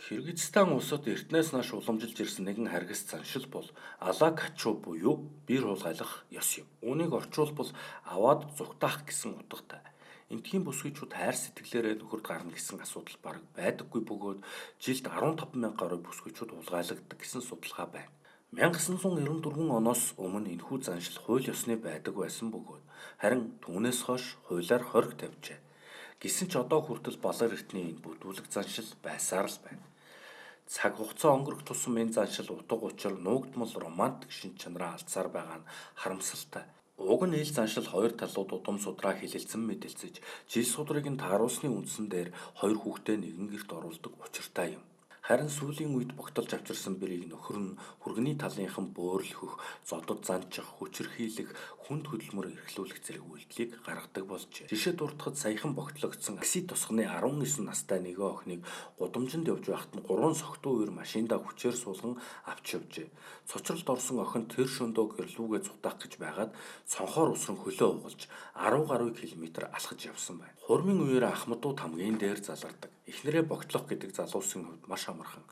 Кыргызстан улсад эртнээс нааш уламжилж ирсэн нэгэн харгас заншил бол алакачу буюу бэр хулгайлах ёс юм. Үүнийг орчуулбал аваад зүгтаах гэсэн утгатай. Энтхийн бүсгүйчүүд хайр сэтгэлээрээ нөхөрд гарна гэсэн асуудал бараг байдаггүй бөгөөд жилд 15 мянга гаруй бүсгүйчүүд хулгайлагддаг гэсэн судалгаа байна. 1994 оноос өмнө энэхүү заншил хууль ёсны байдаг байсан бөгөөд харин түүнээс хойш хуулиар хориг тавьжээ. Гэсэн ч одоо хүртэл балар эртний энэ бүтүүлэг заншил байсаар л байна. Цаг хугацаа өнгөрөх тусам энэ заншил утга учир нуугдмал романтик шинж чанараа алдсаар байгаа нь харамсалтай. Уг нь ил заншил хоёр талууд удам судраа хилэлцэн мэдэлцэж, жил судрыг нь тааруулсны үндсэн дээр хоёр хүүхдээ нэгэн гэрт оруулдаг учиртай юм. Харин сүүлийн үед тогтолж авчирсан бэрийг нөхөр нь хүргэний талынхан бөөрөлхөх, зодод занчих, хүчирхийлэх, хүнд хөдөлмөр эрхлүүлэх зэрэг үйлдэлийг гаргадаг болжээ. Жишээ дуртахад саяхан богтлогдсон такси тосгоны 19 настай нэгэн охиныг гудамжинд явж байхад нь 3 согтуу үер машиндаа хүчээр суулган авч явжээ. Цочролд орсон охин тэр шөнөдөө гэрлүүгээ зутаах гэж байгаад цонхоор усран хөлөө угалж 10 гаруй километр алхаж явсан байна. Хурмын үеэр ахмадууд хамгийн дээр залардаг. Эхнэрээ богтлох гэдэг залуусын хувьд маш амархан.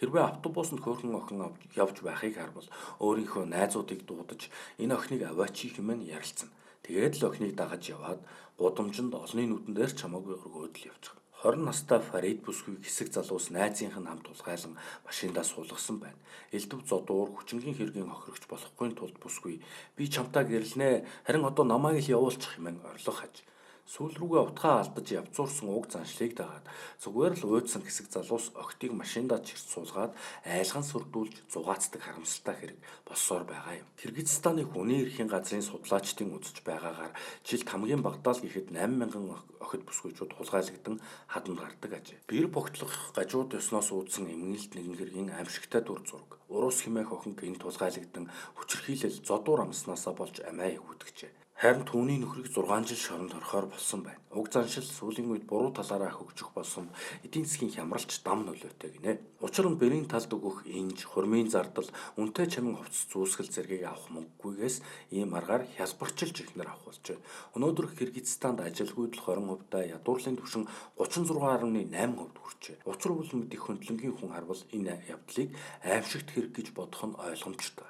Хэрвээ автобусанд хөөрхөн охин явж байхыг харвал өөрийнхөө найзуудыг дуудаж энэ охиныг аваач хэмээн ярилцсан. Тэгээд л охиныг дагаж яваад гудамжинд олонний нүдэн дээр ч хамаагүй өргөөд л явчих. 20 настай Фарид бүсгүй хэсэг залуус найзынх нь хамт тулгайлан машиндаа суулгасан байна. Элдв зодуур хүчингийн хэргийн хохирогч болохгүй тулд бүсгүй би чамтаа гэрлэнэ. Харин одоо намайг л явуулчих хэмээн орлого хаж. Сүүл рүүгээ утгаа алдаж явцуурсан уг заншлыг дагаад зүгээр л уйдсан хэсэг залуус охтыг машиндаа чирч суулгаад айлган сүрдүүлж зугаацдаг харамсалтай хэрэг болсоор байгаа юм. Кыргызстаны хүний эрхийн газрын судлаачдын үзэж байгаагаар жилд хамгийн багадаа л гэхэд 8,000 охид бүсгүйчүүд хулгайлагдсан хадамд гардаг ажээ. Бэр богтлох гажууд ёсноос үүдсэн эмгэнэлт нэгэн хэргийн аимшигтай дүр зураг. Урус хэмээх охин гинт хулгайлагдсан хүчирхийлэл зодуур амснаасаа болж амиа эгүүдэжээ. Харин түүний нөхрийг 6 жил шоронд орохоор болсон байна. Уг заншил сүүлийн үед буруу талаараа хөгжих болсон эдийн засгийн хямралч дам нөлөөтэй гинэ. Учир нь бэрийн талд өгөх инж, хурмын зардал, үнэтэй чамин хувцас зүүсгэл зэргийг авах мөнгөгүйгээс ийм аргаар хялбарчилж ихнэр авах болжээ. Өнөөдөр Кыргызстанд ажилгүйдэл 20%, ядуурлын түвшин 36.8% хүрчээ. Учир бол мэдих хөндлөнгийн хүн харвал энэ явдлыг аимшигт хэрэг гэж бодох нь ойлгомжтой.